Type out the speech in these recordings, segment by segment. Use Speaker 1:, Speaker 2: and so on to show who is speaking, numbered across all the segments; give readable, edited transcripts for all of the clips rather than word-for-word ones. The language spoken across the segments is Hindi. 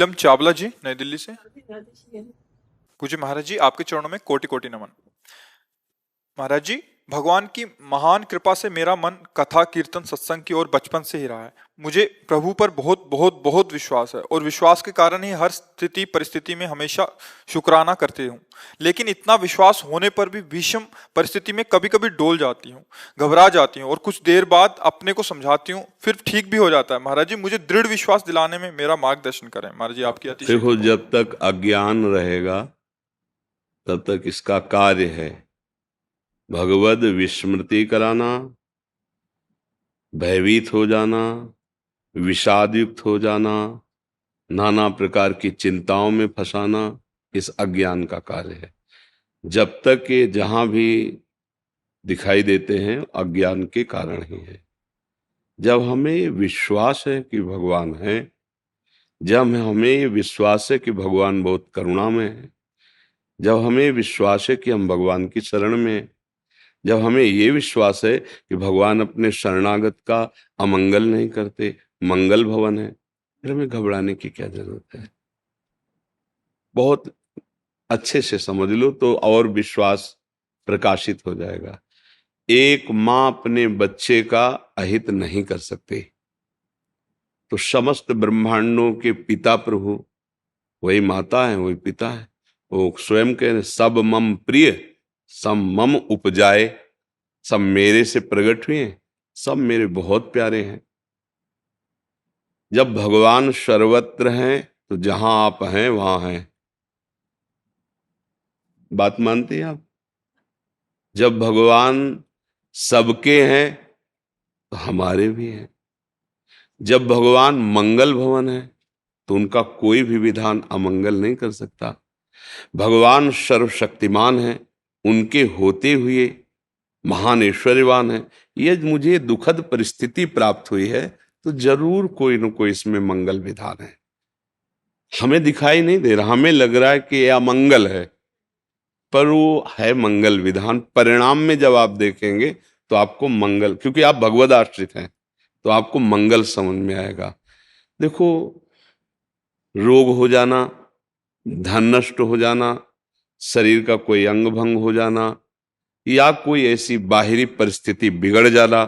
Speaker 1: नीलम चावला जी, नई दिल्ली से। पूज्य महाराज जी, आपके चरणों में कोटि कोटि नमन। महाराज जी, भगवान की महान कृपा से मेरा मन कथा कीर्तन सत्संग की ओर बचपन से ही रहा है। मुझे प्रभु पर बहुत बहुत बहुत विश्वास है और विश्वास के कारण ही हर स्थिति परिस्थिति में हमेशा शुक्राना करती हूँ। लेकिन इतना विश्वास होने पर भी विषम परिस्थिति में कभी कभी डोल जाती हूँ, घबरा जाती हूँ और कुछ देर बाद अपने को समझाती हूँ, फिर ठीक भी हो जाता है। महाराज जी, मुझे दृढ़ विश्वास दिलाने में मेरा मार्गदर्शन करें। महाराज जी, आपकी अतिशय
Speaker 2: देखो,
Speaker 1: कृपा।
Speaker 2: जब तक अज्ञान रहेगा तब तक इसका कार्य है भगवद विस्मृति कराना, भयभीत हो जाना, विषाद युक्त हो जाना, नाना प्रकार की चिंताओं में फंसाना। इस अज्ञान का कार्य है। जब तक ये जहां भी दिखाई देते हैं अज्ञान के कारण ही है। जब हमें विश्वास है कि भगवान है, जब हमें ये विश्वास है कि भगवान बहुत करुणामय है, जब हमें विश्वास है कि हम भगवान की शरण में हैं, जब हमें ये विश्वास है कि भगवान अपने शरणागत का अमंगल नहीं करते, मंगल भवन है, फिर हमें घबराने की क्या जरूरत है। बहुत अच्छे से समझ लो तो और विश्वास प्रकाशित हो जाएगा। एक माँ अपने बच्चे का अहित नहीं कर सकती, तो समस्त ब्रह्मांडों के पिता प्रभु वही माता है, वही पिता है। वो स्वयं कह रहे, सब मम प्रिय सब मम उपजाए, सब मेरे से प्रकट हुए, सब मेरे बहुत प्यारे हैं। जब भगवान सर्वत्र हैं तो जहां आप हैं वहां हैं। बात मानते हैं आप? जब भगवान सबके हैं तो हमारे भी हैं। जब भगवान मंगल भवन है तो उनका कोई भी विधान अमंगल नहीं कर सकता। भगवान सर्वशक्तिमान है, उनके होते हुए महान ऐश्वर्यवान है। ये मुझे दुखद परिस्थिति प्राप्त हुई है तो जरूर कोई न कोई इसमें मंगल विधान है। हमें दिखाई नहीं दे रहा, हमें लग रहा है कि यह अमंगल है, पर वो है मंगल विधान। परिणाम में जब आप देखेंगे तो आपको मंगल, क्योंकि आप भगवद आश्रित हैं, तो आपको मंगल समझ में आएगा। देखो, रोग हो जाना, धन नष्ट हो जाना, शरीर का कोई अंग भंग हो जाना, या कोई ऐसी बाहरी परिस्थिति बिगड़ जाना,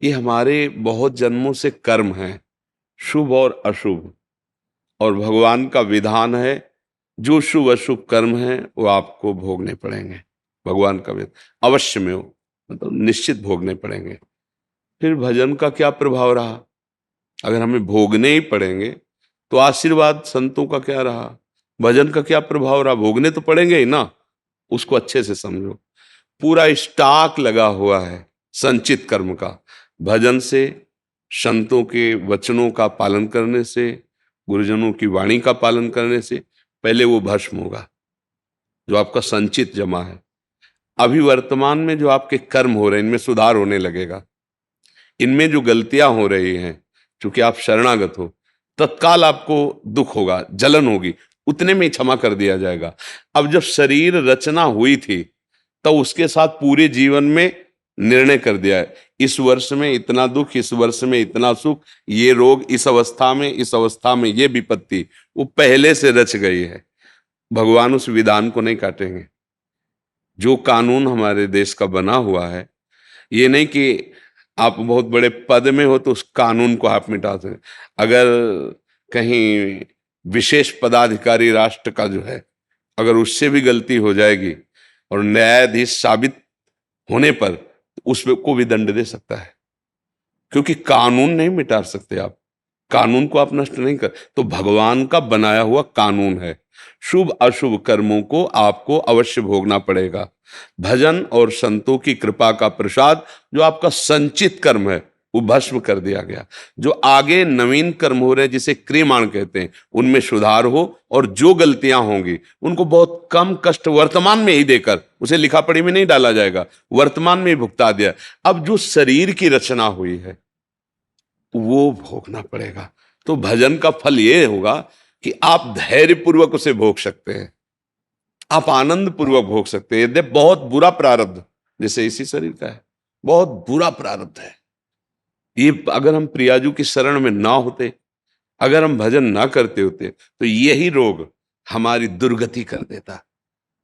Speaker 2: ये हमारे बहुत जन्मों से कर्म है, शुभ और अशुभ। और भगवान का विधान है जो शुभ अशुभ कर्म है वो आपको भोगने पड़ेंगे। भगवान का विधान अवश्य में हो, मतलब निश्चित भोगने पड़ेंगे। फिर भजन का क्या प्रभाव रहा? अगर हमें भोगने ही पड़ेंगे तो आशीर्वाद संतों का क्या रहा? भजन का क्या प्रभाव रहा? भोगने तो पड़ेंगे ही ना। उसको अच्छे से समझो। पूरा स्टॉक लगा हुआ है संचित कर्म का। भजन से, संतों के वचनों का पालन करने से, गुरुजनों की वाणी का पालन करने से पहले वो भस्म होगा जो आपका संचित जमा है। अभी वर्तमान में जो आपके कर्म हो रहे हैं इनमें सुधार होने लगेगा। इनमें जो गलतियां हो रही हैं, क्योंकि आप शरणागत हो, तत्काल आपको दुख होगा, जलन होगी, उतने में ही क्षमा कर दिया जाएगा। अब जब शरीर रचना हुई थी तब उसके साथ पूरे जीवन में निर्णय कर दिया है, इस वर्ष में इतना दुख, इस वर्ष में इतना सुख, ये रोग इस अवस्था में, इस अवस्था में ये विपत्ति, वो पहले से रच गई है। भगवान उस विधान को नहीं काटेंगे। जो कानून हमारे देश का बना हुआ है, ये नहीं कि आप बहुत बड़े पद में हो तो उस कानून को आप मिटा दें। अगर कहीं विशेष पदाधिकारी राष्ट्र का जो है, अगर उससे भी गलती हो जाएगी और न्यायाधीश साबित होने पर उसको भी दंड दे सकता है, क्योंकि कानून नहीं मिटा सकते आप। कानून को आप नष्ट नहीं कर, तो भगवान का बनाया हुआ कानून है। शुभ अशुभ कर्मों को आपको अवश्य भोगना पड़ेगा। भजन और संतों की कृपा का प्रसाद, जो आपका संचित कर्म है वो भस्म कर दिया गया। जो आगे नवीन कर्म हो रहे हैं जिसे क्रियमाण कहते हैं, उनमें सुधार हो, और जो गलतियां होंगी उनको बहुत कम कष्ट वर्तमान में ही देकर, उसे लिखा पढ़ी में नहीं डाला जाएगा, वर्तमान में ही भुगता दिया। अब जो शरीर की रचना हुई है वो भोगना पड़ेगा। तो भजन का फल ये होगा कि आप धैर्य पूर्वक उसे भोग सकते हैं, आप आनंद पूर्वक भोग सकते हैं। यदि बहुत बुरा प्रारब्ध, जैसे इसी शरीर का है, बहुत बुरा प्रारब्ध है, ये अगर हम प्रियाजू की शरण में ना होते अगर हम भजन ना करते होते तो यही रोग हमारी दुर्गति कर देता,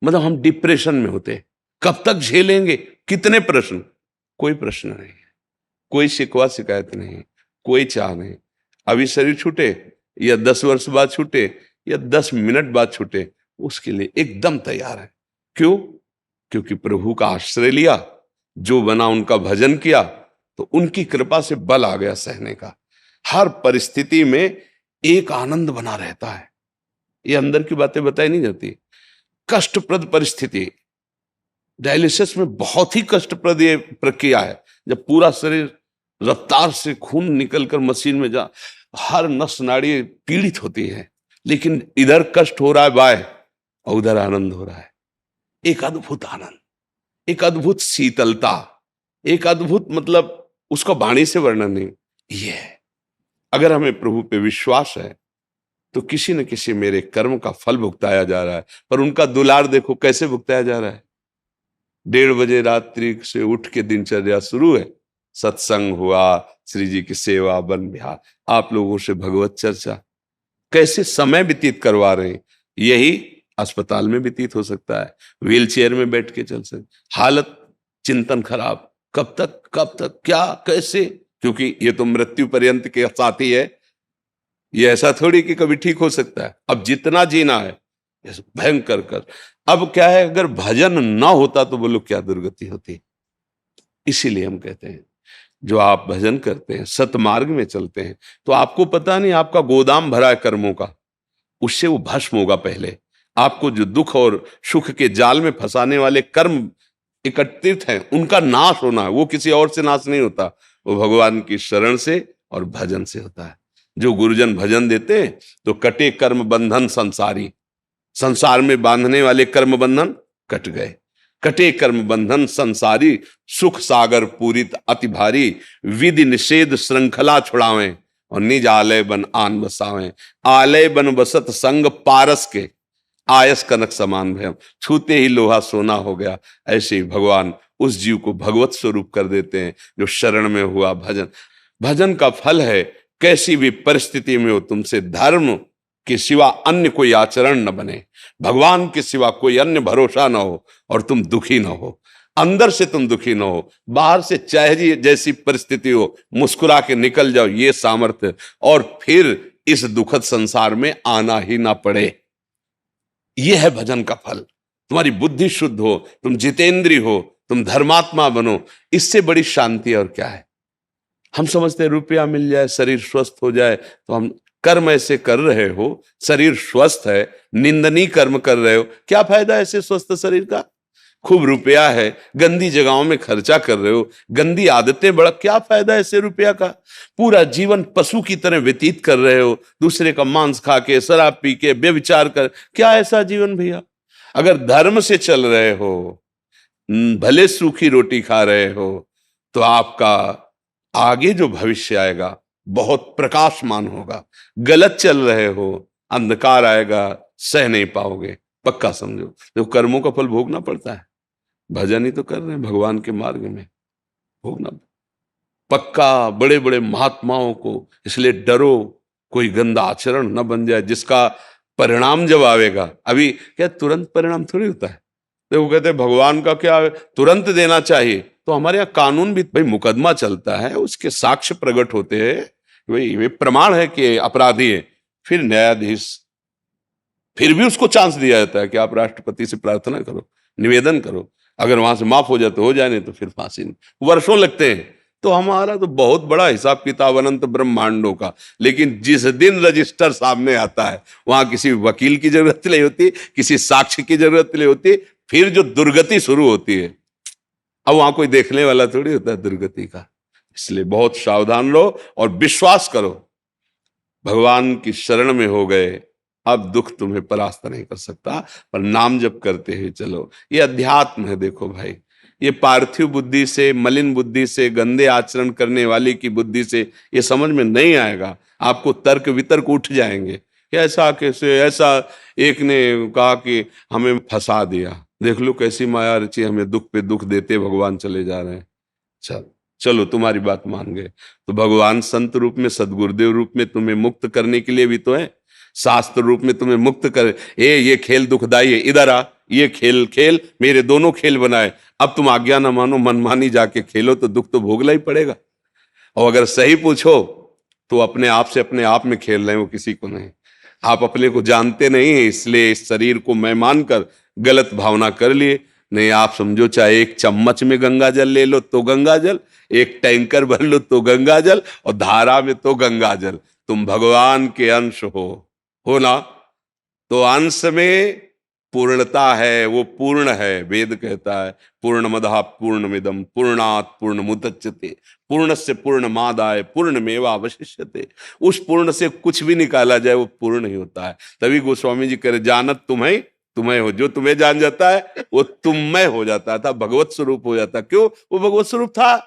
Speaker 2: मतलब हम डिप्रेशन में होते। कब तक झेलेंगे? कितने प्रश्न? कोई प्रश्न नहीं है, कोई शिकवा शिकायत नहीं, कोई चाह नहीं। अभी शरीर छूटे या 10 वर्ष बाद छूटे या 10 मिनट बाद छूटे, उसके लिए एकदम तैयार है। क्यों? क्योंकि प्रभु का आश्रय लिया, जो बना उनका भजन किया, तो उनकी कृपा से बल आ गया सहने का। हर परिस्थिति में एक आनंद बना रहता है। ये अंदर की बातें बताई नहीं जाती। कष्टप्रद परिस्थिति, डायलिसिस में बहुत ही कष्टप्रद ये प्रक्रिया है, जब पूरा शरीर रफ्तार से खून निकलकर मशीन में जा, हर नस नाड़ी पीड़ित होती है, लेकिन इधर कष्ट हो रहा है बाय और उधर आनंद हो रहा है। एक अद्भुत आनंद, एक अद्भुत शीतलता, एक अद्भुत, मतलब उसका वाणी से वर्णन नहीं। ये है, अगर हमें प्रभु पे विश्वास है तो किसी न किसी मेरे कर्म का फल भुगताया जा रहा है। पर उनका दुलार देखो कैसे भुगताया जा रहा है। 1:30 बजे रात्रि से उठ के दिनचर्या शुरू है, सत्संग हुआ, श्री जी की सेवा, वन विहार, आप लोगों से भगवत चर्चा, कैसे समय व्यतीत करवा रहे हैं। यही अस्पताल में व्यतीत हो सकता है, व्हील चेयर में बैठ के चल सकते, हालत चिंतन खराब, कब तक कब तक, क्या कैसे, क्योंकि ये तो मृत्यु पर्यंत के साथी है, ये ऐसा थोड़ी कि कभी ठीक हो सकता है। अब जितना जीना है भयंकर कर। अब क्या है, अगर भजन ना होता तो बोलो क्या दुर्गति होती। इसीलिए हम कहते हैं जो आप भजन करते हैं, सतमार्ग में चलते हैं, तो आपको पता नहीं आपका गोदाम भरा है कर्मों का, उससे वो भस्म होगा। पहले आपको जो दुख और सुख के जाल में फंसाने वाले कर्म एकत्रित हैं, उनका नाश होना है। वो किसी और से नाश नहीं होता, वो भगवान की शरण से और भजन से होता है। जो गुरुजन भजन देते हैं तो कटे कर्म बंधन संसारी, संसार में बांधने वाले कर्म बंधन कट गए। कटे कर्म बंधन संसारी, सुख सागर पूरित अति भारी, विधि निषेध श्रृंखला छुड़ावें और निज आलय बन आन बसावें। आलय बन बसत संग पारस के, आयस कनक समान भयम, छूते ही लोहा सोना हो गया। ऐसे ही भगवान उस जीव को भगवत स्वरूप कर देते हैं जो शरण में हुआ। भजन, भजन का फल है कैसी भी परिस्थिति में हो तुमसे धर्म के सिवा अन्य कोई आचरण न बने, भगवान के सिवा कोई अन्य भरोसा न हो, और तुम दुखी न हो। अंदर से तुम दुखी न हो, बाहर से चाहे जैसी परिस्थिति हो मुस्कुरा के निकल जाओ, ये सामर्थ्य, और फिर इस दुखद संसार में आना ही ना पड़े। यह है भजन का फल। तुम्हारी बुद्धि शुद्ध हो, तुम जितेंद्री हो, तुम धर्मात्मा बनो, इससे बड़ी शांति और क्या है। हम समझते हैं रुपया मिल जाए, शरीर स्वस्थ हो जाए, तो हम कर्म ऐसे कर रहे हो, शरीर स्वस्थ है, निंदनीय कर्म कर रहे हो, क्या फायदा ऐसे स्वस्थ शरीर का। खूब रुपया है, गंदी जगहों में खर्चा कर रहे हो, गंदी आदतें बड़ा, क्या फायदा ऐसे रुपया का। पूरा जीवन पशु की तरह व्यतीत कर रहे हो, दूसरे का मांस खा के, शराब पी के, व्यभिचार कर, क्या ऐसा जीवन भैया। अगर धर्म से चल रहे हो, भले सूखी रोटी खा रहे हो, तो आपका आगे जो भविष्य आएगा बहुत प्रकाशमान होगा। गलत चल रहे हो, अंधकार आएगा, सह नहीं पाओगे, पक्का समझो। तो कर्मों का फल भोगना पड़ता है, भजन ही तो कर रहे हैं भगवान के मार्ग में, भोगना पक्का। बड़े बड़े महात्माओं को इसलिए डरो, कोई गंदा आचरण न बन जाए जिसका परिणाम जब आवेगा, अभी क्या तुरंत परिणाम थोड़ी होता है। तो वो कहते हैं भगवान का क्या तुरंत देना चाहिए, तो हमारे यहाँ कानून भी भाई, मुकदमा चलता है, उसके साक्ष्य प्रकट होते हैं, भाई वे प्रमाण है कि अपराधी है, फिर न्यायाधीश, फिर भी उसको चांस दिया जाता है कि आप राष्ट्रपति से प्रार्थना करो, निवेदन करो, अगर वहां से माफ हो जाए तो हो जाए, नहीं तो फिर फांसी। वर्षों लगते हैं। तो हमारा तो बहुत बड़ा हिसाब किताब अनंत ब्रह्मांडों का, लेकिन जिस दिन रजिस्टर सामने आता है वहां किसी वकील की जरूरत नहीं होती, किसी साक्ष्य की जरूरत नहीं होती, फिर जो दुर्गति शुरू होती है, अब वहां कोई देखने वाला थोड़ी होता है दुर्गति का। इसलिए बहुत सावधान रहो और विश्वास करो, भगवान की शरण में हो गए, अब दुख तुम्हें परास्त नहीं कर सकता, पर नाम जप करते हुए चलो। ये अध्यात्म है। देखो भाई, ये पार्थिव बुद्धि से, मलिन बुद्धि से, गंदे आचरण करने वाली की बुद्धि से ये समझ में नहीं आएगा। आपको तर्क वितर्क उठ जाएंगे कि ऐसा कैसे, ऐसा एक ने कहा कि हमें फंसा दिया, देख लो कैसी माया रची, हमें दुख पे दुख देते भगवान चले जा रहे हैं। चल, चलो तुम्हारी बात मान गए। तो भगवान संत रूप में, सदगुरुदेव रूप में तुम्हें मुक्त करने के लिए भी तो है, शास्त्र रूप में तुम्हें मुक्त कर, ये खेल दुखदाई है, इधर आ, ये खेल खेल, मेरे दोनों खेल बनाए, अब तुम आज्ञा ना मानो, मनमानी जाके खेलो, तो दुख तो भोगना ही पड़ेगा। और अगर सही पूछो तो अपने आप से अपने आप में खेल रहे हो, किसी को नहीं। आप अपने को जानते नहीं है, इसलिए इस शरीर को मैं मानकर गलत भावना कर लिए। नहीं, आप समझो, चाहे एक चम्मच में गंगा जल ले लो तो गंगा जल, एक टैंकर भर लो तो गंगा जल, और धारा में तो गंगा जल। तुम भगवान के अंश हो ना, तो अंश में पूर्णता है, वो पूर्ण है। वेद कहता है पूर्णमदः पूर्णमिदं पूर्णात् पूर्णमुदच्यते पूर्णस्य पूर्णमादाय पूर्णमेवावशिष्यते। उस पूर्ण से कुछ भी निकाला जाए वो पूर्ण ही होता है। तभी गोस्वामी जी कह रहे, जानत तुम्हें तुम्हें हो, जो तुम्हें जान जाता है वो तुम्हें हो जाता था, भगवत स्वरूप हो जाता। क्यों? वो भगवत स्वरूप था,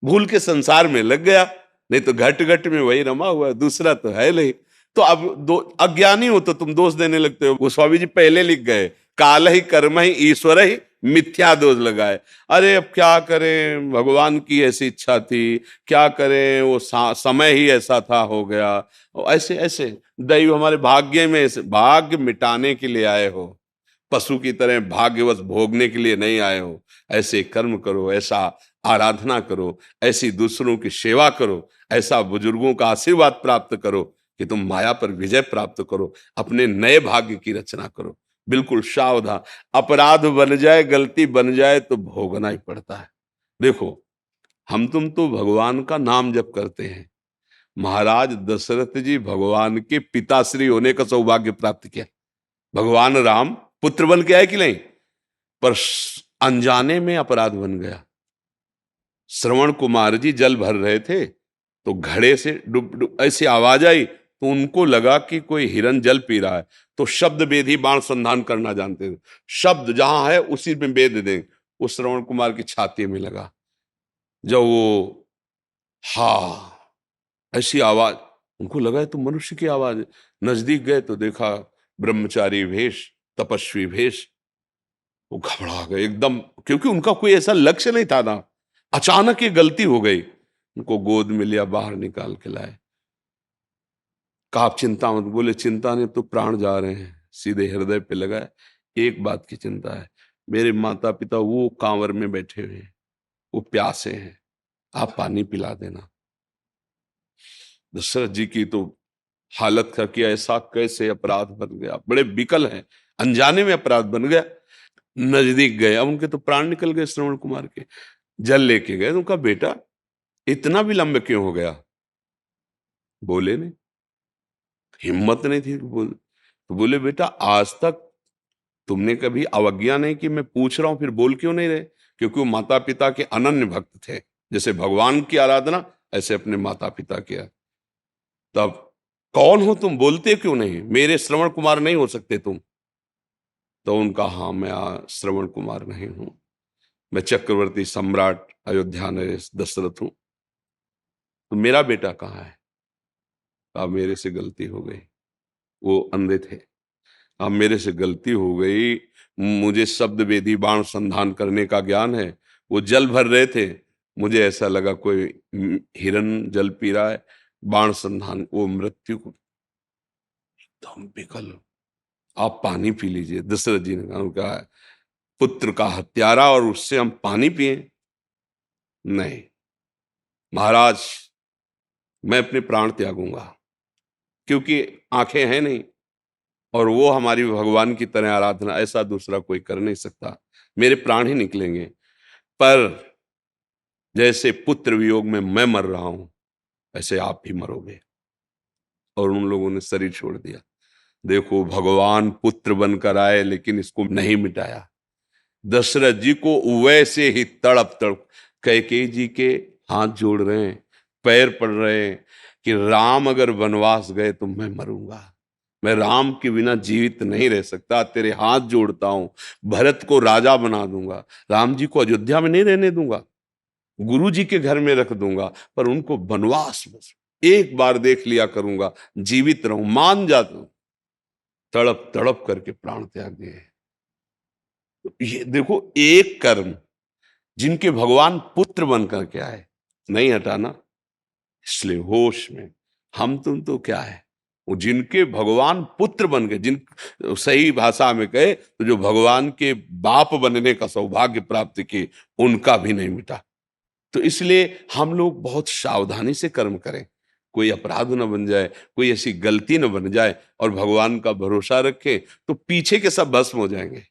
Speaker 2: भूल के संसार में लग गया। नहीं तो घट घट में वही रमा हुआ है, दूसरा तो है नहीं। तो अब दो अज्ञानी हो तो तुम दोष देने लगते हो। गोस्वामी जी पहले लिख गए, काल ही कर्म ही ईश्वर ही मिथ्या दोष लगाए। अरे अब क्या करें, भगवान की ऐसी इच्छा थी, क्या करें, वो समय ही ऐसा था, हो गया। और ऐसे ऐसे दैव हमारे भाग्य में, ऐसे भाग्य मिटाने के लिए आए हो, पशु की तरह भाग्यवश भोगने के लिए नहीं आए हो। ऐसे कर्म करो, ऐसा आराधना करो, ऐसी दूसरों की सेवा करो, ऐसा बुजुर्गों का आशीर्वाद प्राप्त करो कि तुम माया पर विजय प्राप्त करो, अपने नए भाग्य की रचना करो। बिल्कुल सावधान, अपराध बन जाए, गलती बन जाए तो भोगना ही पड़ता है। देखो, हम तुम तो भगवान का नाम जप करते हैं। महाराज दशरथ जी भगवान के पिताश्री होने का सौभाग्य प्राप्त किया। भगवान राम पुत्र बन के आए कि नहीं, पर अनजाने में अपराध बन गया। श्रवण कुमार जी जल भर रहे थे, तो घड़े से डुब डुब ऐसी आवाज आई, तो उनको लगा कि कोई हिरन जल पी रहा है। तो शब्द वेद ही बाण संधान करना जानते थे, शब्द जहां है उसी में वेद दें। उस श्रवण कुमार की छाती में लगा। जब वो हा ऐसी आवाज, उनको लगा है तो मनुष्य की आवाज है। नजदीक गए तो देखा ब्रह्मचारी भेष, तपस्वी भेष। वो घबरा गए एकदम, क्योंकि उनका कोई ऐसा लक्ष्य नहीं था ना। अचानक ये गलती हो गई। उनको गोद में लिया, बाहर निकाल के लाए। कहा आप चिंता मत। बोले चिंता नहीं, तो प्राण जा रहे हैं। सीधे हृदय पे लगाए, एक बात की चिंता है, मेरे माता पिता वो कांवर में बैठे हुए हैं, वो प्यासे हैं, आप पानी पिला देना। दशरथ जी की तो हालत था कि ऐसा कैसे अपराध बन गया, बड़े विकल हैं, अनजाने में अपराध बन गया। नजदीक गए, अब उनके तो प्राण निकल गए श्रवण कुमार के। जल लेके गए, तो उनका बेटा इतना विलंब क्यों हो गया? बोले नहीं, हिम्मत नहीं थी बोल। तो बोले बेटा, आज तक तुमने कभी अवज्ञा नहीं की, मैं पूछ रहा हूं फिर बोल क्यों नहीं रहे? क्योंकि वो माता पिता के अनन्य भक्त थे। जैसे भगवान की आराधना, ऐसे अपने माता पिता की। तब कौन हो तुम, बोलते क्यों नहीं? मेरे श्रवण कुमार नहीं हो सकते तुम? तो उनका, हाँ मैं श्रवण कुमार नहीं हूं, मैं चक्रवर्ती सम्राट अयोध्या नरेश दशरथ हूं। तो मेरा बेटा कहाँ है? अब मेरे से गलती हो गई। वो अंधे थे, अब मेरे से गलती हो गई। मुझे शब्द वेदी बाण संधान करने का ज्ञान है। वो जल भर रहे थे, मुझे ऐसा लगा कोई हिरन जल पी रहा है, बाण संधान, वो मृत्यु को एकदम विकल। आप पानी पी लीजिए। दशरथ जी ने कहा पुत्र का हत्यारा और उससे हम पानी पिए? नहीं महाराज, मैं अपने प्राण त्यागूंगा, क्योंकि आंखें हैं नहीं, और वो हमारी भगवान की तरह आराधना ऐसा दूसरा कोई कर नहीं सकता। मेरे प्राण ही निकलेंगे। पर जैसे पुत्र वियोग में मैं मर रहा हूं, ऐसे आप भी मरोगे। और उन लोगों ने शरीर छोड़ दिया। देखो, भगवान पुत्र बनकर आए, लेकिन इसको नहीं मिटाया। दशरथ जी को वैसे ही तड़प तड़प कैकेयी जी के हाथ जोड़ रहे हैं, पैर पड़ रहे हैं कि राम अगर वनवास गए तो मैं मरूंगा, मैं राम के बिना जीवित नहीं रह सकता, तेरे हाथ जोड़ता हूं, भरत को राजा बना दूंगा, राम जी को अयोध्या में नहीं रहने दूंगा, गुरु जी के घर में रख दूंगा, पर उनको वनवास बस एक बार देख लिया करूंगा, जीवित रहूं, मान जाता हूं। तड़प तड़प करके प्राण त्याग दिए। ये देखो, एक कर्म जिनके भगवान पुत्र बन करके आए, नहीं हटाना। इसलिए होश में हम तुम तो क्या है, वो जिनके भगवान पुत्र बन गए, जिन सही भाषा में कहे तो जो भगवान के बाप बनने का सौभाग्य प्राप्त किए, उनका भी नहीं मिटा। तो इसलिए हम लोग बहुत सावधानी से कर्म करें, कोई अपराध न बन जाए, कोई ऐसी गलती न बन जाए, और भगवान का भरोसा रखें तो पीछे के सब भस्म हो जाएंगे।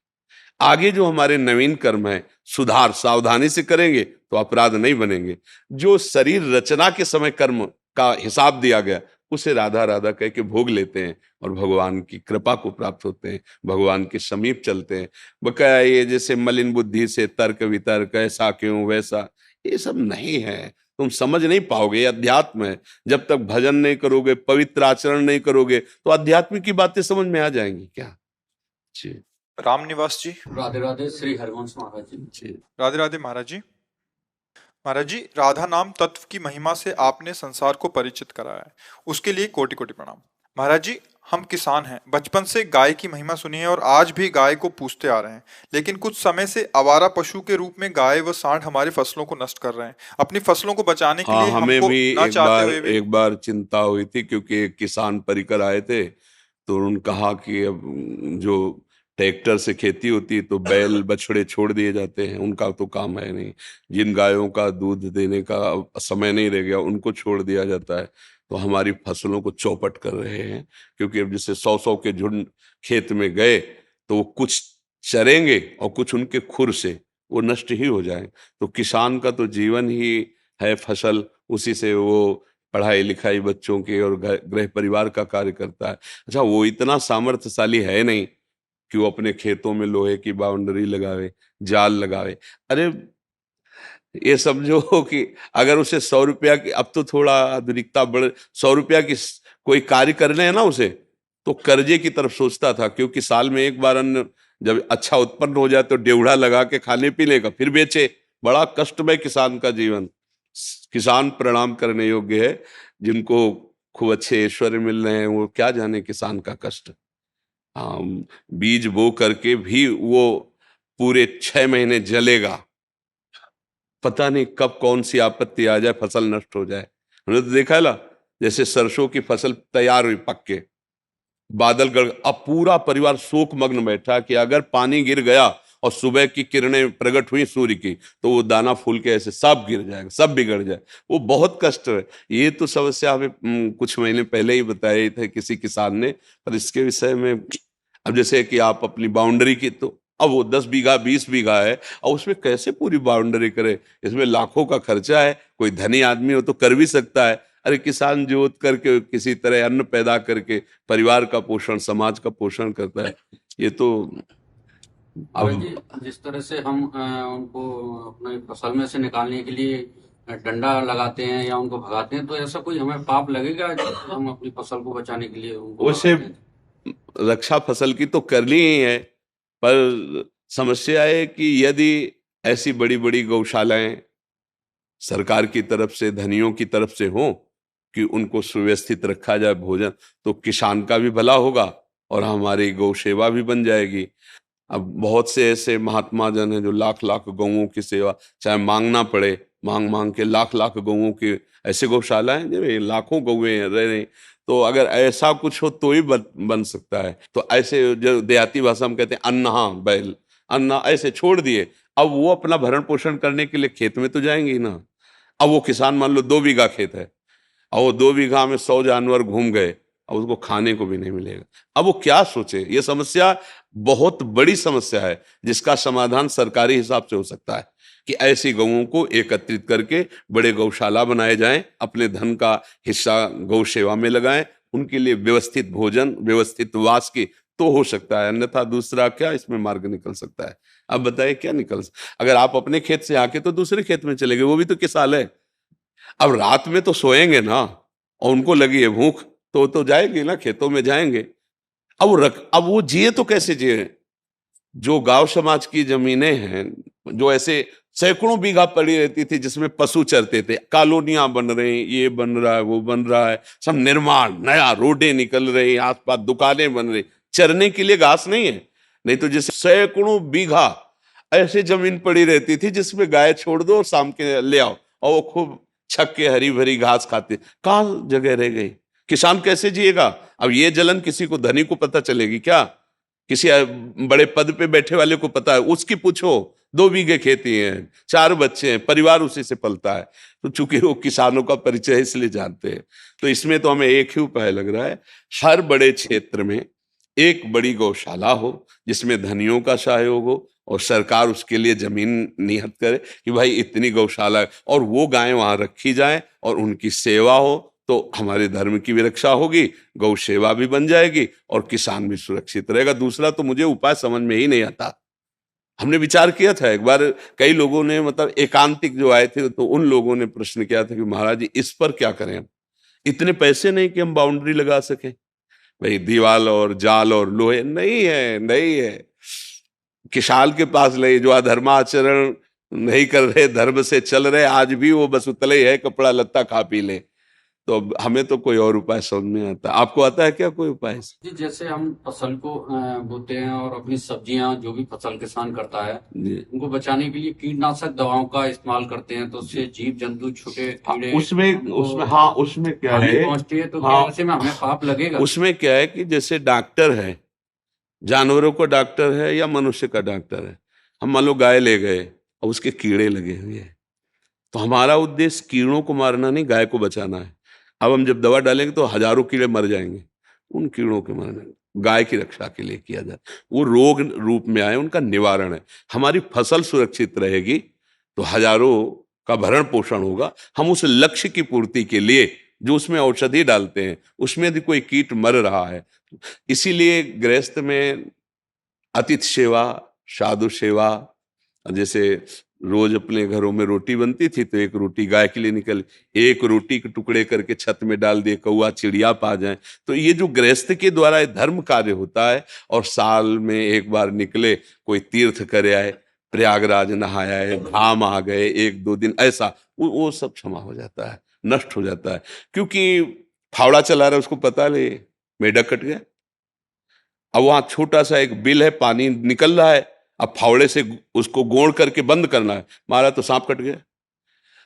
Speaker 2: आगे जो हमारे नवीन कर्म है, सुधार सावधानी से करेंगे तो अपराध नहीं बनेंगे। जो शरीर रचना के समय कर्म का हिसाब दिया गया, उसे राधा राधा कह के भोग लेते हैं और भगवान की कृपा को प्राप्त होते हैं, भगवान के समीप चलते हैं। बकाया ये जैसे मलिन बुद्धि से तर्क वितर्क, ऐसा क्यों वैसा, ये सब नहीं है। तुम समझ नहीं पाओगे, ये अध्यात्म है। जब तक भजन नहीं करोगे, पवित्र आचरण नहीं करोगे, तो अध्यात्म की बातें समझ में आ जाएंगी क्या? जी
Speaker 1: राम निवास जी।
Speaker 3: राधे राधे। श्री हरिवंश महाराज जी।
Speaker 2: जी।
Speaker 1: राधे राधे महाराज जी। महाराज जी, राधा नाम तत्व की महिमा से आपने संसार को परिचित कराया है, उसके लिए कोटि कोटि प्रणाम। महाराज जी, हम किसान हैं, बचपन से गाय की महिमा सुनी है और आज भी गाय को पूजते आ रहे हैं, लेकिन कुछ समय से आवारा पशु के रूप में गाय व सांड हमारी फसलों को नष्ट कर रहे हैं। अपनी फसलों को बचाने के
Speaker 2: हाँ,
Speaker 1: लिए
Speaker 2: हमें
Speaker 1: हमको
Speaker 2: भी
Speaker 1: ना चाहते हुए भी
Speaker 2: एक बार चिंता हुई थी, क्योंकि एक किसान परिकर आए थे, तो उन्होंने कहा कि अब जो ट्रैक्टर से खेती होती है तो बैल बछड़े छोड़ दिए जाते हैं, उनका तो काम है नहीं। जिन गायों का दूध देने का समय नहीं रह गया, उनको छोड़ दिया जाता है। तो हमारी फसलों को चौपट कर रहे हैं, क्योंकि अब जैसे 100-100 के झुंड खेत में गए तो वो कुछ चरेंगे और कुछ उनके खुर से वो नष्ट ही हो जाए। तो किसान का तो जीवन ही है फसल, उसी से वो पढ़ाई लिखाई बच्चों के और गृह परिवार का कार्य करता है। अच्छा, वो इतना सामर्थ्यशाली है नहीं कि वो अपने खेतों में लोहे की बाउंड्री लगावे, जाल लगावे। अरे ये समझो कि अगर उसे 100 रुपया की, अब तो थोड़ा आधुनिकता बढ़, 100 रुपया की कोई कार्य करने है ना उसे, तो कर्जे की तरफ सोचता था, क्योंकि साल में एक बार अन्न जब अच्छा उत्पन्न हो जाए तो डेवढ़ा लगा के खाने पीने का, फिर बेचे। बड़ा कष्टमय किसान का जीवन। किसान प्रणाम करने योग्य है, जिनको खूब अच्छे ऐश्वर्य मिल रहे हैं, वो क्या जाने किसान का कष्ट। हाँ, बीज बो करके भी वो पूरे 6 महीने जलेगा, पता नहीं कब कौन सी आपत्ति आ जाए, फसल नष्ट हो जाए। हमने तो देखा है ना, जैसे सरसों की फसल तैयार हुई पक के, बादल गड़, अब पूरा परिवार शोक मग्न बैठा कि अगर पानी गिर गया और सुबह की किरणें प्रकट हुई सूर्य की, तो वो दाना फूल के ऐसे सब गिर जाएगा, सब बिगड़ जाए। वो बहुत कष्ट है। ये तो समस्या हमें कुछ महीने पहले ही बताए थे किसी किसान ने, पर इसके विषय में अब जैसे कि आप अपनी बाउंड्री की, तो अब वो 10 बीघा 20 बीघा है, और उसमें कैसे पूरी बाउंड्री करे? इसमें लाखों का खर्चा है। कोई धनी आदमी हो तो कर भी सकता है। अरे किसान जोत करके किसी तरह अन्न पैदा करके परिवार का पोषण, समाज का पोषण करता है। ये तो
Speaker 3: महाराज जी,
Speaker 2: अब
Speaker 3: जिस तरह से हम उनको अपने फसल में से निकालने के लिए डंडा लगाते हैं या उनको भगाते हैं, तो ऐसा कोई हमें पाप लगेगा जब हम अपनी फसल को बचाने के लिए उनको
Speaker 2: उसे
Speaker 3: भगाते हैं?
Speaker 2: रक्षा फसल की तो करनी ही है, पर समस्या है कि यदि ऐसी बड़ी बड़ी गौशालाएं सरकार की तरफ से, धनियों की तरफ से हो कि उनको सुव्यवस्थित रखा जाए भोजन, तो किसान का भी भला होगा और हमारी गौ सेवा भी बन जाएगी। अब बहुत से ऐसे महात्मा जन हैं जो लाख लाख गौओं की सेवा, चाहे मांगना पड़े, मांग मांग के लाख लाख गौओं की ऐसे गौशाला हैं जिनमें लाखों गौएं रह रही। तो अगर ऐसा कुछ हो तो ही बन सकता है। तो ऐसे जो देहाती भाषा में कहते हैं अन्ना बैल, अन्ना ऐसे छोड़ दिए, अब वो अपना भरण पोषण करने के लिए खेत में तो जाएंगे ही ना। अब वो किसान मान लो 2 बीघा खेत है, और वो 2 बीघा में 100 जानवर घूम गए, अब उसको खाने को भी नहीं मिलेगा। अब वो क्या सोचे? ये समस्या बहुत बड़ी समस्या है, जिसका समाधान सरकारी हिसाब से हो सकता है कि ऐसी गौओं को एकत्रित करके बड़े गौशाला बनाए जाएं, अपने धन का हिस्सा गौ सेवा में लगाएं, उनके लिए व्यवस्थित भोजन, व्यवस्थित वास की तो हो सकता है। अन्यथा दूसरा क्या इसमें मार्ग निकल सकता है? अब बताइए क्या अगर आप अपने खेत से आके तो दूसरे खेत में चले गए, वो भी तो किसान है। अब रात में तो सोएंगे ना, और उनको लगी है भूख, तो जाएंगे ना, खेतों में जाएंगे। अब वो जिए तो कैसे जिए? जो गांव समाज की जमीनें हैं, जो ऐसे सैकड़ों बीघा पड़ी रहती थी जिसमें पशु चरते थे, कॉलोनियां बन रही, ये बन रहा है, वो बन रहा है, सब निर्माण, नया रोडें निकल रही, आसपास दुकानें बन रही, चरने के लिए घास नहीं है। नहीं तो जैसे सैकड़ों बीघा ऐसे जमीन पड़ी रहती थी जिसमें गाय छोड़ दो और शाम के ले आओ, और वो खूब छक के हरी भरी घास खाते, कहाँ जगह रह गई? किसान कैसे जिएगा? अब ये जलन किसी को धनी को पता चलेगी क्या? किसी बड़े पद पे बैठे वाले को पता है, उसकी पूछो, 2 बीघे खेती है, 4 बच्चे हैं, परिवार उसी से पलता है। तो चूंकि वो किसानों का परिचय इसलिए जानते हैं, तो इसमें तो हमें एक ही उपाय लग रहा है, हर बड़े क्षेत्र में एक बड़ी गौशाला हो जिसमें धनियों का सहयोग हो और सरकार उसके लिए जमीन नियत करे कि भाई इतनी गौशाला है, और वो गायें वहां रखी जाएं और उनकी सेवा हो, तो हमारे धर्म की भी रक्षा होगी, गौ सेवा भी बन जाएगी और किसान भी सुरक्षित रहेगा। दूसरा तो मुझे उपाय समझ में ही नहीं आता। हमने विचार किया था एक बार, कई लोगों ने, मतलब एकांतिक जो आए थे, तो उन लोगों ने प्रश्न किया था कि महाराज जी इस पर क्या करें? हम इतने पैसे नहीं कि हम बाउंड्री लगा सके, भाई दीवाल और जाल और लोहे नहीं है, नहीं है। किसान के पास नहीं, जो अधर्माचरण नहीं कर रहे, धर्म से चल रहे, आज भी वो बस उतले ही है, कपड़ा लत्ता खा पी ले। तो हमें तो कोई और उपाय समझ में आता। आपको आता है क्या कोई उपाय?
Speaker 3: जी, जैसे हम फसल को बोते हैं और अपनी सब्जियां जो भी फसल किसान करता है
Speaker 2: जी।
Speaker 3: उनको बचाने के लिए कीटनाशक दवाओं का इस्तेमाल करते हैं, तो उससे जीव जंतु छोटे कीड़े
Speaker 2: उसमें क्या
Speaker 3: हानि
Speaker 2: है,
Speaker 3: पहुंचती है, तो
Speaker 2: हाँ,
Speaker 3: क्या ऐसे में हमें पाप लगेगा?
Speaker 2: उसमें क्या है कि जैसे डॉक्टर है, जानवरों का डॉक्टर है या मनुष्य का डॉक्टर है, हम मान लो गाय ले गए और उसके कीड़े लगे हुए हैं, तो हमारा उद्देश्य कीड़ों को मारना नहीं, गाय को बचाना है। अब हम जब दवा डालेंगे तो हजारों कीड़े मर जाएंगे, उन कीड़ों के मरने, गाय की रक्षा के लिए किया जाता है। वो रोग रूप में आए उनका निवारण है। हमारी फसल सुरक्षित रहेगी तो हजारों का भरण पोषण होगा। हम उस लक्ष्य की पूर्ति के लिए जो उसमें औषधि डालते हैं, उसमें यदि कोई कीट मर रहा है, इसीलिए गृहस्थ में अतिथि सेवा, साधु सेवा, जैसे रोज अपने घरों में रोटी बनती थी तो एक रोटी गाय के लिए निकल, एक रोटी के टुकड़े करके छत में डाल दिए, कौआ चिड़िया पा जाए। तो ये जो गृहस्थ के द्वारा धर्म कार्य होता है, और साल में एक बार निकले, कोई तीर्थ करे आए, प्रयागराज नहाया है, धाम आ गए, 1-2 दिन ऐसा, वो सब क्षमा हो जाता है, नष्ट हो जाता है। क्योंकि फावड़ा चला रहा है, उसको पता ले मेढक कट गया, अब वहां छोटा सा एक बिल है, पानी निकल रहा है, अब फावड़े से उसको गोड़ करके बंद करना है, मारा तो सांप कट गया।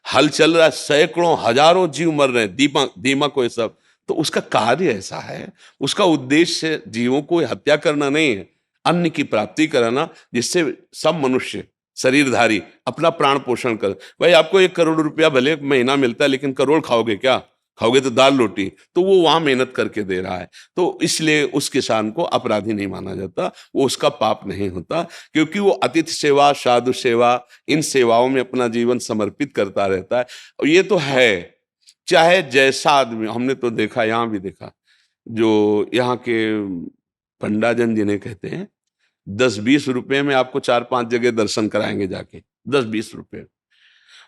Speaker 2: हल चल रहा है, सैकड़ों हजारों जीव मर रहे हैं, दीमक को, ये सब। तो उसका कार्य ऐसा है, उसका उद्देश्य जीवों को हत्या करना नहीं है, अन्न की प्राप्ति कराना, जिससे सब मनुष्य शरीरधारी अपना प्राण पोषण कर। भाई आपको 1 करोड़ रुपया भले महीना मिलता है, लेकिन करोड़ खाओगे क्या? खाओगे तो दाल रोटी। तो वो वहां मेहनत करके दे रहा है, तो इसलिए उस किसान को अपराधी नहीं माना जाता, वो उसका पाप नहीं होता, क्योंकि वो अतिथि सेवा, साधु सेवा, इन सेवाओं में अपना जीवन समर्पित करता रहता है। और ये तो है, चाहे जैसा आदमी, हमने तो देखा, यहाँ भी देखा, जो यहाँ के पंडाजन जिन्हें कहते हैं, 10-20 रुपए में आपको 4-5 जगह दर्शन कराएंगे जाके, 10-20 रुपए।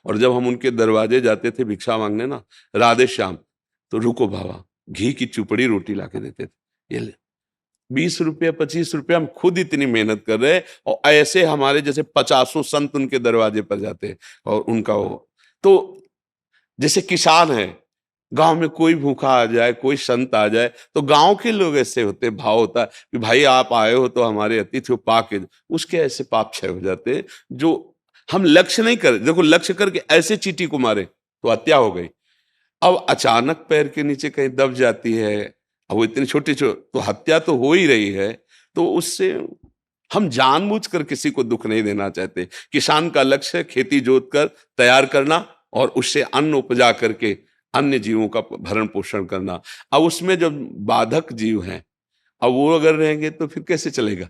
Speaker 2: और जब हम उनके दरवाजे जाते थे भिक्षा मांगने ना, राधे श्याम, तो रुको बाबा, घी की चुपड़ी रोटी ला के देते थे, ये ले 20 रुपया 25 रुपया, हम खुद इतनी मेहनत कर रहे हैं, और ऐसे हमारे जैसे 50 संत उनके दरवाजे पर जाते हैं, और उनका वो, तो जैसे किसान है, गांव में कोई भूखा आ जाए, कोई संत आ जाए, तो गांव के लोग ऐसे होते, भाव होता है कि भाई आप आए हो तो हमारे अतिथि को पाके, उसके ऐसे पाप क्षय हो जाते हैं। जो हम लक्ष्य नहीं कर, देखो लक्ष्य करके ऐसे चींटी को मारे तो हत्या हो गई, अब अचानक पैर के नीचे कहीं दब जाती है, अब वो इतनी छोटी तो हत्या तो हो ही रही है। तो उससे हम जानबूझकर किसी को दुख नहीं देना चाहते। किसान का लक्ष्य है खेती जोत कर तैयार करना और उससे अन्न उपजा करके अन्य जीवों का भरण पोषण करना। अब उसमें जो बाधक जीव हैं, अब वो अगर रहेंगे तो फिर कैसे चलेगा,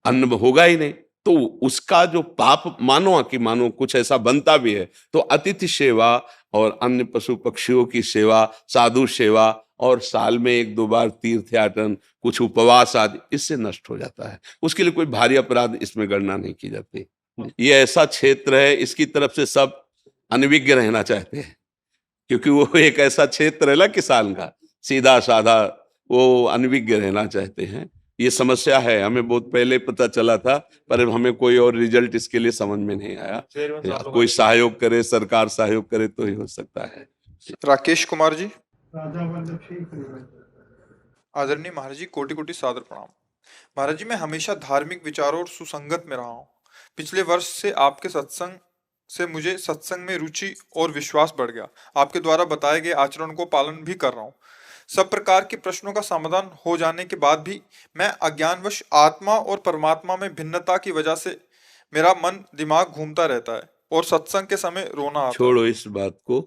Speaker 2: अन्न होगा ही नहीं। तो उसका जो पाप मानो कि मानो कुछ ऐसा बनता भी है, तो अतिथि सेवा और अन्य पशु पक्षियों की सेवा, साधु सेवा, और साल में 1-2 बार तीर्थ याटन, कुछ उपवास आदि, इससे नष्ट हो जाता है। उसके लिए कोई भारी अपराध इसमें गणना नहीं की जाती। ये ऐसा क्षेत्र है, इसकी तरफ से सब अनविज्ञ रहना चाहते हैं, क्योंकि वो एक ऐसा क्षेत्र है ना किसान का, सीधा साधा, वो अनविज्ञ रहना चाहते हैं। ये समस्या है, हमें बहुत पहले पता चला था, पर हमें कोई और रिजल्ट इसके लिए समझ में नहीं आया। कोई सहयोग करे, सरकार सहयोग करे तो ही हो सकता है।
Speaker 1: राकेश कुमार जी। आदरणीय महाराज जी, कोटि कोटि सादर प्रणाम। महाराज जी, मैं हमेशा धार्मिक विचारों और सुसंगत में रहा हूँ। पिछले वर्ष से आपके सत्संग से मुझे सत्संग में रुचि और विश्वास बढ़ गया। आपके द्वारा बताए गए आचरण को पालन भी कर रहा हूँ। सब प्रकार के प्रश्नों का समाधान हो जाने के बाद भी मैं अज्ञानवश आत्मा और परमात्मा में भिन्नता की वजह से मेरा मन दिमाग घूमता रहता है और सत्संग के समय रोना आता है।
Speaker 2: छोड़ो इस बात को,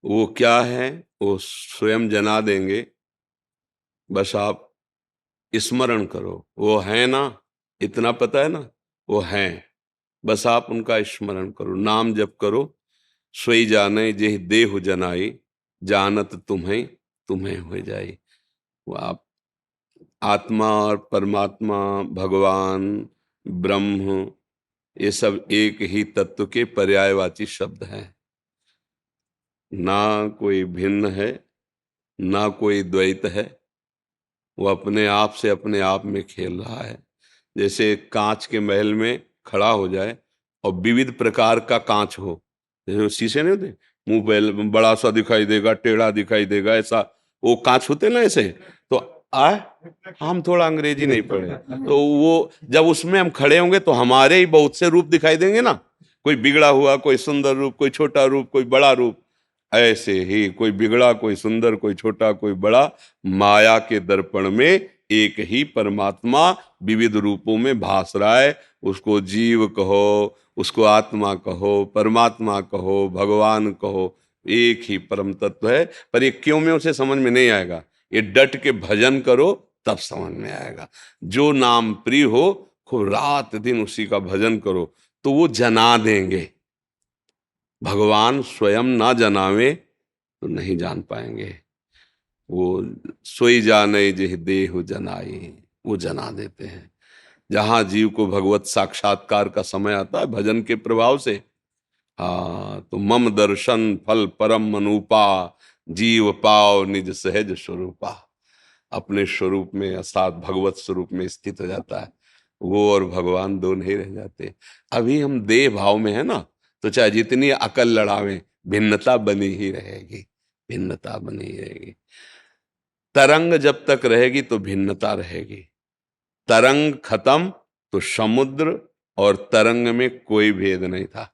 Speaker 2: वो क्या है वो स्वयं जना देंगे, बस आप स्मरण करो। वो है ना, इतना पता है ना, वो है, बस आप उनका स्मरण करो, नाम जप करो। सोई जाने जेहि देहु जनाई, जानत तुम्हें तुम्हें हो जाई। वो आप आत्मा और परमात्मा, भगवान, ब्रह्म, ये सब एक ही तत्व के पर्यायवाची शब्द हैं। ना कोई भिन्न है, ना कोई द्वैत है, वो अपने आप से अपने आप में खेल रहा है। जैसे कांच के महल में खड़ा हो जाए और विविध प्रकार का कांच हो, जैसे वो शीशे नहीं होते, मुंह बड़ा सा दिखाई देगा, टेढ़ा दिखाई देगा, ऐसा वो कांच होते ना ऐसे। तो हम थोड़ा अंग्रेजी नहीं पढ़े, तो वो जब उसमें हम खड़े होंगे तो हमारे ही बहुत से रूप दिखाई देंगे ना, कोई बिगड़ा हुआ, कोई सुंदर रूप, कोई छोटा रूप, कोई बड़ा रूप। ऐसे ही कोई बिगड़ा, कोई सुंदर, कोई छोटा, कोई बड़ा, माया के दर्पण में एक ही परमात्मा विविध रूपों में भास रहा है। उसको जीव कहो, उसको आत्मा कहो, परमात्मा कहो, भगवान कहो, एक ही परम तत्व है। पर ये क्यों में उसे समझ में नहीं आएगा, ये डट के भजन करो तब समझ में आएगा। जो नाम प्रिय हो, खूब रात दिन उसी का भजन करो तो वो जना देंगे। भगवान स्वयं ना जनावे तो नहीं जान पाएंगे। वो सोई जाने जेहि देहु जनाई, वो जना देते हैं। जहां जीव को भगवत साक्षात्कार का समय आता है भजन के प्रभाव से, तो मम दर्शन फल परम मनूपा, जीव पाव निज सहज स्वरूपा। अपने स्वरूप में अर्थात भगवत स्वरूप में स्थित हो जाता है। वो और भगवान दो नहीं रह जाते। अभी हम देह भाव में है ना, तो चाहे जितनी अकल लड़ावें, भिन्नता बनी ही रहेगी, भिन्नता बनी ही रहेगी। तरंग जब तक रहेगी तो भिन्नता रहेगी। तरंग खत्म तो समुद्र और तरंग में कोई भेद नहीं था।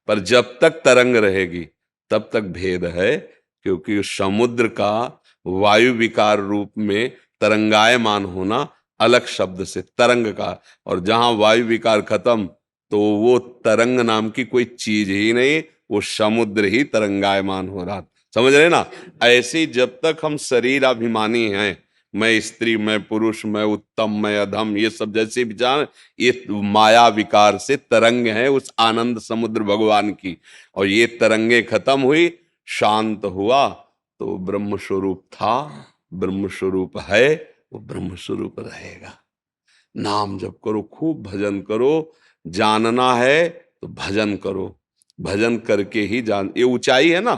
Speaker 2: पर जब तक तरंग रहेगी तब तक भेद है, क्योंकि समुद्र का वायु विकार रूप में तरंगायमान होना अलग शब्द से तरंग का, और जहां वायु विकार खत्म तो वो तरंग नाम की कोई चीज ही नहीं, वो समुद्र ही तरंगायमान हो रहा। समझ रहे ना? ऐसे ही जब तक हम शरीर अभिमानी हैं, मैं स्त्री, मैं पुरुष, मैं उत्तम, मैं अधम, ये सब जैसे विचार, ये माया विकार से तरंग है उस आनंद समुद्र भगवान की। और ये तरंगे खत्म हुई, शांत हुआ तो ब्रह्म स्वरूप था, ब्रह्म स्वरूप है, वो ब्रह्म स्वरूप रहेगा। नाम जप करो, खूब भजन करो। जानना है तो भजन करो, भजन करके ही जान। ये ऊंचाई है ना,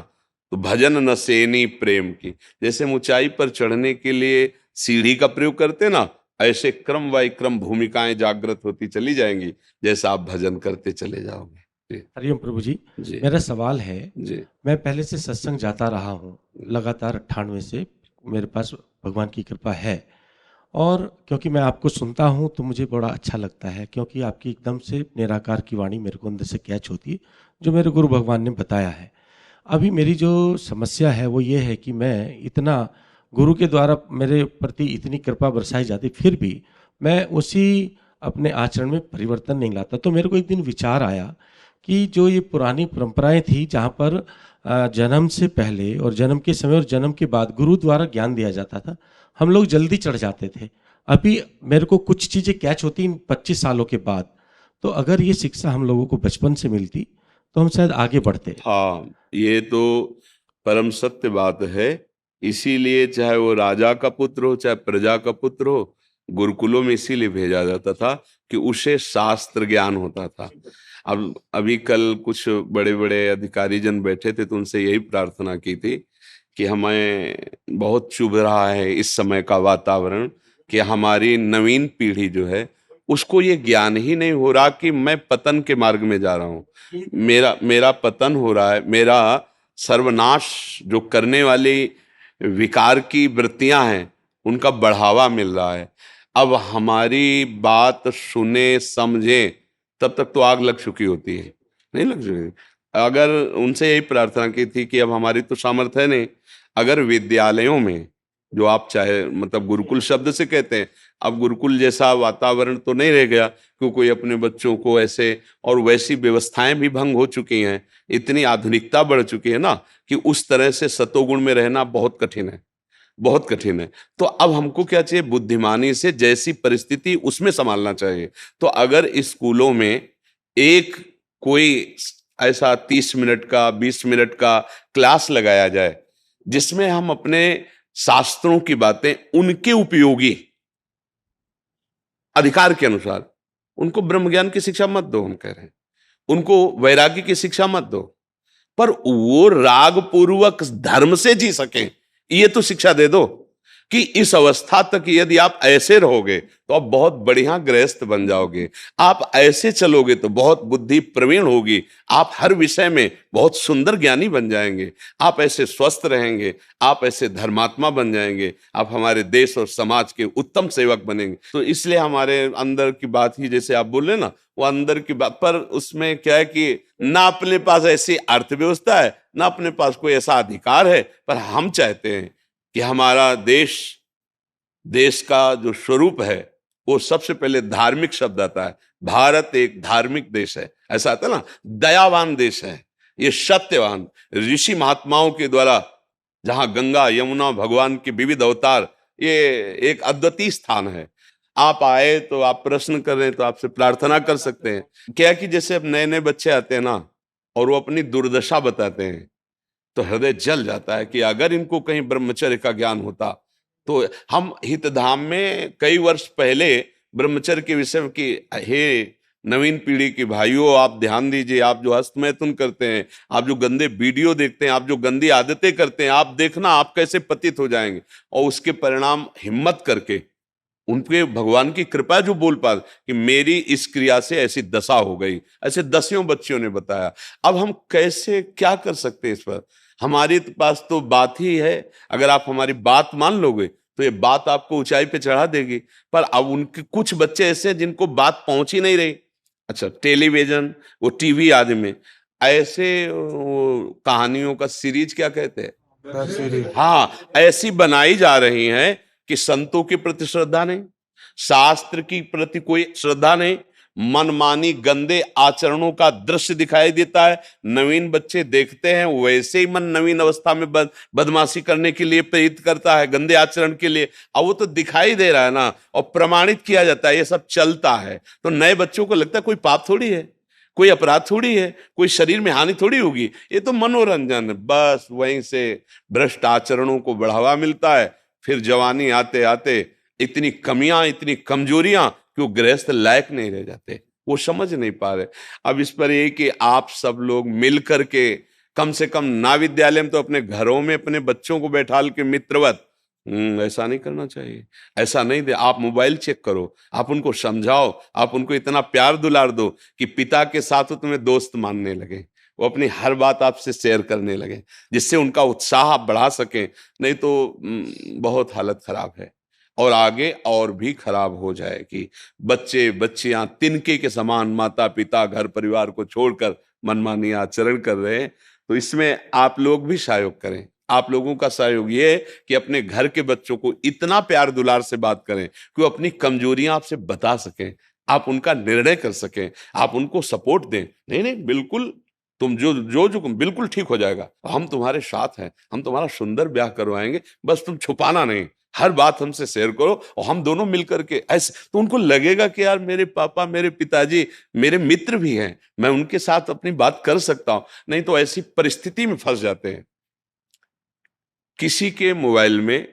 Speaker 2: तो भजन न सेनी प्रेम की। जैसे हम ऊंचाई पर चढ़ने के लिए सीढ़ी का प्रयोग करते ना, ऐसे क्रम वाई क्रम भूमिकाएं जागृत होती चली जाएंगी, जैसा आप भजन करते चले जाओगे।
Speaker 4: हरिओम प्रभु जी,
Speaker 2: जी
Speaker 4: मेरा सवाल है,
Speaker 2: जी
Speaker 4: मैं पहले से सत्संग जाता रहा हूँ लगातार 98 से, मेरे पास भगवान की कृपा है। और क्योंकि मैं आपको सुनता हूँ तो मुझे बड़ा अच्छा लगता है, क्योंकि आपकी एकदम से निराकार की वाणी मेरे को अंदर से कैच होती है, जो मेरे गुरु भगवान ने बताया है। अभी मेरी जो समस्या है वो ये है कि मैं इतना गुरु के द्वारा मेरे प्रति इतनी कृपा बरसाई जाती, फिर भी मैं उसी अपने आचरण में परिवर्तन नहीं लाता। तो मेरे को एक दिन विचार आया कि जो ये पुरानी परंपराएं थी, जहाँ पर जन्म से पहले और जन्म के समय और जन्म के बाद गुरु द्वारा ज्ञान दिया जाता था, हम लोग जल्दी चढ़ जाते थे। अभी मेरे को कुछ चीज़ें कैच होती इन 25 सालों के बाद। तो अगर ये शिक्षा हम लोगों को बचपन से मिलती तो हम शायद आगे बढ़ते।
Speaker 2: हाँ, ये तो परम सत्य बात है। इसीलिए चाहे वो राजा का पुत्र हो, चाहे प्रजा का पुत्र हो, गुरुकुलों में इसीलिए भेजा जाता था कि उसे शास्त्र ज्ञान होता था। अब अभी कल कुछ बड़े बड़े अधिकारी जन बैठे थे, तो उनसे यही प्रार्थना की थी कि हमें बहुत चुभ रहा है इस समय का वातावरण, कि हमारी नवीन पीढ़ी जो है उसको ये ज्ञान ही नहीं हो रहा कि मैं पतन के मार्ग में जा रहा हूँ, मेरा पतन हो रहा है, मेरा सर्वनाश जो करने वाली विकार की वृत्तियां हैं उनका बढ़ावा मिल रहा है। अब हमारी बात सुने समझे तब तक तो आग लग चुकी होती है, नहीं लग सकेगी। अगर उनसे यही प्रार्थना की थी कि अब हमारी तो सामर्थ्य है नहीं, अगर विद्यालयों में जो आप चाहे मतलब गुरुकुल शब्द से कहते हैं, अब गुरुकुल जैसा वातावरण तो नहीं रह गया, क्यों कोई अपने बच्चों को ऐसे, और वैसी व्यवस्थाएं भी भंग हो चुकी हैं, इतनी आधुनिकता बढ़ चुकी है ना कि उस तरह से सतोगुण में रहना बहुत कठिन है, बहुत कठिन है। तो अब हमको क्या चाहिए, बुद्धिमानी से जैसी परिस्थिति उसमें संभालना चाहिए। तो अगर स्कूलों में एक कोई ऐसा 30 मिनट का 20 मिनट का क्लास लगाया जाए जिसमें हम अपने शास्त्रों की बातें उनके उपयोगी अधिकार के अनुसार, उनको ब्रह्म ज्ञान की शिक्षा मत दो, हम कह रहे हैं उनको वैराग्य की शिक्षा मत दो, पर वो राग पूर्वक धर्म से जी सकें, ये तो शिक्षा दे दो कि इस अवस्था तक यदि आप ऐसे रहोगे तो आप बहुत बढ़िया गृहस्थ बन जाओगे, आप ऐसे चलोगे तो बहुत बुद्धि प्रवीण होगी, आप हर विषय में बहुत सुंदर ज्ञानी बन जाएंगे, आप ऐसे स्वस्थ रहेंगे, आप ऐसे धर्मात्मा बन जाएंगे, आप हमारे देश और समाज के उत्तम सेवक बनेंगे। तो इसलिए हमारे अंदर की बात ही जैसे आप बोल रहे ना, वो अंदर की बात, पर उसमें क्या है कि ना अपने पास ऐसी अर्थव्यवस्था है, ना अपने पास कोई ऐसा अधिकार है, पर हम चाहते हैं कि हमारा देश का जो स्वरूप है वो सबसे पहले धार्मिक शब्द आता है। भारत एक धार्मिक देश है, ऐसा आता है ना, दयावान देश है, ये सत्यवान ऋषि महात्माओं के द्वारा, जहां गंगा यमुना भगवान के विविध अवतार, ये एक अद्वितीय स्थान है। आप आए तो आप प्रश्न कर रहे हैं तो आपसे प्रार्थना कर सकते हैं। क्या कि जैसे अब नए नए बच्चे आते हैं ना और वो अपनी दुर्दशा बताते हैं तो हृदय जल जाता है कि अगर इनको कहीं ब्रह्मचर्य का ज्ञान होता तो। हम हितधाम में कई वर्ष पहले ब्रह्मचर्य के विषय में कि हे नवीन पीढ़ी के भाइयों, आप ध्यान दीजिए, आप जो हस्तमैथुन करते हैं, आप जो गंदे वीडियो देखते हैं, आप जो गंदी आदतें करते हैं, आप देखना आप कैसे पतित हो जाएंगे। और उसके परिणाम हिम्मत करके उनके भगवान की कृपा जो बोल पा कि मेरी इस क्रिया से ऐसी दशा हो गई, ऐसे दसियों बच्चियों ने बताया। अब हम कैसे क्या कर सकते हैं इस पर, हमारे पास तो बात ही है, अगर आप हमारी बात मान लोगे तो ये बात आपको ऊंचाई पे चढ़ा देगी। पर अब उनके कुछ बच्चे ऐसे हैं जिनको बात पहुंच ही नहीं रही। अच्छा, टेलीविजन, वो टीवी आदि में ऐसे कहानियों का सीरीज क्या कहते हैं, हाँ, ऐसी बनाई जा रही हैं कि संतों के प्रति श्रद्धा नहीं, शास्त्र की प्रति कोई श्रद्धा नहीं, मनमानी गंदे आचरणों का दृश्य दिखाई देता है। नवीन बच्चे देखते हैं, वैसे ही मन नवीन अवस्था में बदमाशी करने के लिए प्रेरित करता है, गंदे आचरण के लिए। अब वो तो दिखाई दे रहा है ना, और प्रमाणित किया जाता है, ये सब चलता है। तो नए बच्चों को लगता है कोई पाप थोड़ी है, कोई अपराध थोड़ी है, कोई शरीर में हानि थोड़ी होगी, ये तो मनोरंजन है। बस वहीं से भ्रष्ट आचरणों को बढ़ावा मिलता है। फिर जवानी आते आते इतनी कमियां, इतनी कमजोरियां कि वो गृहस्थ लायक नहीं रह जाते, वो समझ नहीं पा रहे। अब इस पर ये कि आप सब लोग मिल करके कम से कम ना विद्यालय में तो अपने घरों में अपने बच्चों को बैठाल के मित्रवत, ऐसा नहीं करना चाहिए, ऐसा नहीं दे। आप मोबाइल चेक करो, आप उनको समझाओ, आप उनको इतना प्यार दुलार दो कि पिता के साथ वो तुम्हें दोस्त मानने लगे, वो अपनी हर बात आपसे शेयर करने लगे, जिससे उनका उत्साह आप बढ़ा सकें। नहीं तो बहुत हालत खराब है और आगे और भी खराब हो जाएगी। बच्चे बच्चियां तिनके के समान माता पिता घर परिवार को छोड़कर मनमानी आचरण कर रहे हैं। तो इसमें आप लोग भी सहयोग करें। आप लोगों का सहयोग ये है कि अपने घर के बच्चों को इतना प्यार दुलार से बात करें कि वो अपनी कमजोरियां आपसे बता सकें, आप उनका निर्णय कर सकें, आप उनको सपोर्ट दें। नहीं नहीं, बिल्कुल तुम जो बिल्कुल ठीक हो जाएगा, हम तुम्हारे साथ हैं, हम तुम्हारा सुंदर ब्याह करवाएंगे, बस तुम छुपाना नहीं, हर बात हमसे शेयर करो और हम दोनों मिलकर के ऐसे। तो उनको लगेगा कि यार मेरे पापा, मेरे पिताजी मेरे मित्र भी हैं, मैं उनके साथ अपनी बात कर सकता हूं। नहीं तो ऐसी परिस्थिति में फंस जाते हैं। किसी के मोबाइल में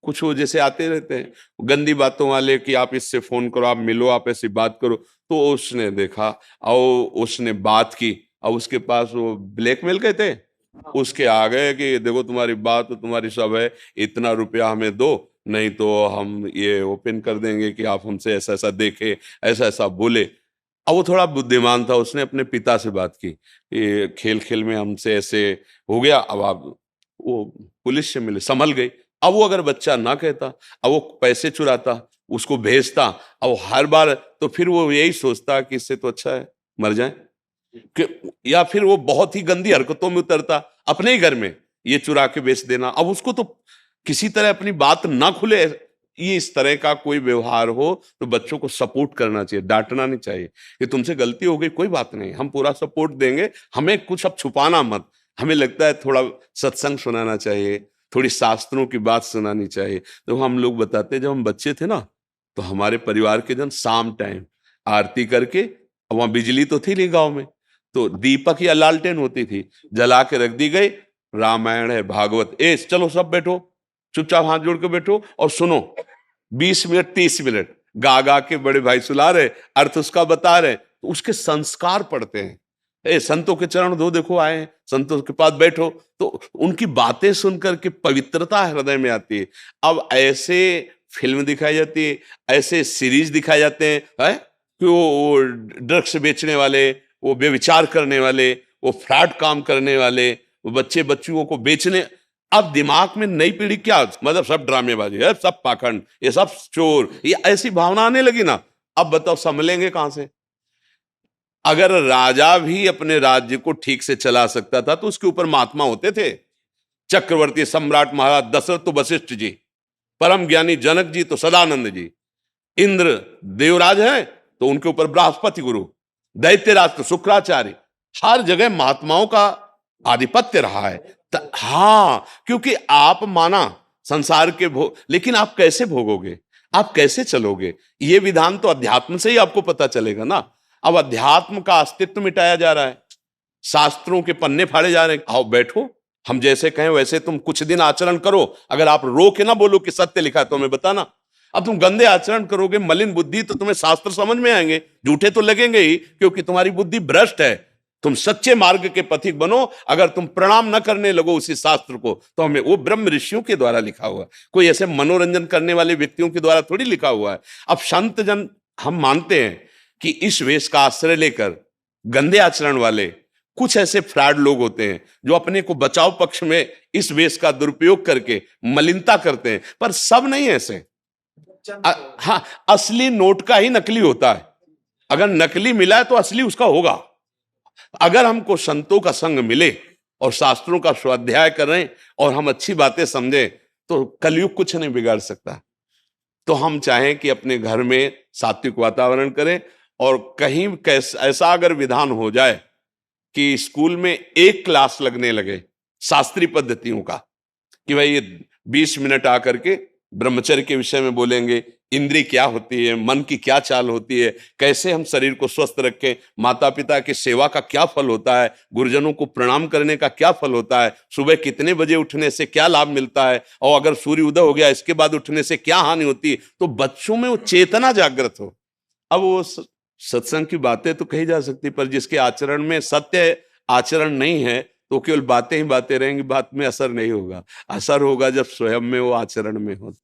Speaker 2: कुछ वो जैसे आते रहते हैं गंदी बातों वाले कि आप इससे फोन करो, आप मिलो, आप ऐसी बात करो। तो उसने देखा और उसने बात की और उसके पास वो ब्लैकमेल कहते हैं, उसके आ गए कि देखो तुम्हारी बात तो तुम्हारी सब है, इतना रुपया हमें दो, नहीं तो हम ये ओपन कर देंगे कि आप हमसे ऐसा ऐसा देखे, ऐसा ऐसा बोले। अब वो थोड़ा बुद्धिमान था, उसने अपने पिता से बात की कि खेल खेल में हमसे ऐसे हो गया, अब आप, वो पुलिस से मिले, संभल गई। अब वो अगर बच्चा ना कहता, अब वो पैसे चुराता, उसको भेजता, अब हर बार तो फिर वो यही सोचता कि इससे तो अच्छा है मर जाए। या फिर वो बहुत ही गंदी हरकतों में उतरता अपने ही घर में, ये चुरा के बेच देना। अब उसको तो किसी तरह अपनी बात ना खुले, ये इस तरह का कोई व्यवहार हो तो बच्चों को सपोर्ट करना चाहिए, डांटना नहीं चाहिए कि तुमसे गलती हो गई, कोई बात नहीं, हम पूरा सपोर्ट देंगे, हमें कुछ अब छुपाना मत। हमें लगता है थोड़ा सत्संग सुनाना चाहिए, थोड़ी शास्त्रों की बात सुनानी चाहिए। तो हम लोग बताते, जब हम बच्चे थे ना, तो हमारे परिवार के जन शाम टाइम आरती करके, वहां बिजली तो थी नहीं गांव में, तो दीपक या लालटेन होती थी, जला के रख दी गई, रामायण है, भागवत, चलो सब बैठो, चुपचाप हाथ जोड़ के बैठो और सुनो। 20 मिनट 30 मिनट गा गा के बड़े भाई सुला रहे, अर्थ उसका बता रहे, तो उसके संस्कार पड़ते हैं। संतों के चरण धो, देखो आए हैं, संतों के पास बैठो, तो उनकी बातें सुनकर के पवित्रता हृदय में आती है। अब ऐसे फिल्म दिखाई जाती है, ऐसे सीरीज दिखाए जाते हैं, है? कि वो ड्रग्स बेचने वाले, वो व्यभिचार करने वाले, वो फ्रॉड काम करने वाले, वो बच्चे बच्चियों को बेचने। अब दिमाग में नई पीढ़ी क्या, मतलब सब ड्रामेबाजी है, सब पाखंड, ये सब चोर, ये ऐसी भावना आने लगी ना। अब बताओ संभलेंगे कहां से? अगर राजा भी अपने राज्य को ठीक से चला सकता था तो उसके ऊपर महात्मा होते थे। चक्रवर्ती सम्राट महाराज दशरथ तो वशिष्ठ जी, परम ज्ञानी जनक जी तो सदानंद जी, इंद्र देवराज है तो उनके ऊपर बृहस्पति गुरु, दैत्यराज तो शुक्राचार्य। हर जगह महात्माओं का आधिपत्य रहा है। हाँ, क्योंकि आप माना संसार के भोग, लेकिन आप कैसे भोगोगे, आप कैसे चलोगे, ये विधान तो अध्यात्म से ही आपको पता चलेगा ना। अब अध्यात्म का अस्तित्व मिटाया जा रहा है, शास्त्रों के पन्ने फाड़े जा रहे हैं। आओ बैठो, हम जैसे कहें वैसे तुम कुछ दिन आचरण करो। अगर आप रो के ना बोलो कि सत्य लिखा है तो हमें बताना। अब तुम गंदे आचरण करोगे, मलिन बुद्धि, तो तुम्हें शास्त्र समझ में आएंगे, झूठे तो लगेंगे ही, क्योंकि तुम्हारी बुद्धि भ्रष्ट है। तुम सच्चे मार्ग के पथिक बनो। अगर तुम प्रणाम न करने लगो उसी शास्त्र को, तो हमें वो ब्रह्म ऋषियों के द्वारा लिखा हुआ, कोई ऐसे मनोरंजन करने वाले व्यक्तियों के द्वारा थोड़ी लिखा हुआ है। अब संत जन, हम मानते हैं कि इस वेश का आश्रय लेकर गंदे आचरण वाले कुछ ऐसे फ्रॉड लोग होते हैं जो अपने को बचाव पक्ष में इस वेश का दुरुपयोग करके मलिनता करते हैं, पर सब नहीं ऐसे। हाँ, असली नोट का ही नकली होता है। अगर नकली मिला है तो असली उसका होगा। अगर हमको संतों का संग मिले और शास्त्रों का स्वाध्याय करें और हम अच्छी बातें समझें, तो कलयुग कुछ नहीं बिगाड़ सकता। तो हम चाहें कि अपने घर में सात्विक वातावरण करें, और कहीं ऐसा अगर विधान हो जाए कि स्कूल में एक क्लास लगने लगे शास्त्रीय पद्धतियों का, कि भाई ये 20 मिनट आकर के ब्रह्मचर्य के विषय में बोलेंगे, इंद्रिय क्या होती है, मन की क्या चाल होती है, कैसे हम शरीर को स्वस्थ रखें, माता पिता की सेवा का क्या फल होता है, गुरुजनों को प्रणाम करने का क्या फल होता है, सुबह कितने बजे उठने से क्या लाभ मिलता है, और अगर सूर्य उदय हो गया इसके बाद उठने से क्या हानि होती है, तो बच्चों में वो चेतना जागृत हो। अब वो सत्संग की बातें तो कही जा सकती, पर जिसके आचरण में सत्य आचरण नहीं है तो केवल बातें ही बातें रहेंगी, बात में असर नहीं होगा। असर होगा जब स्वयं में वो आचरण में हो।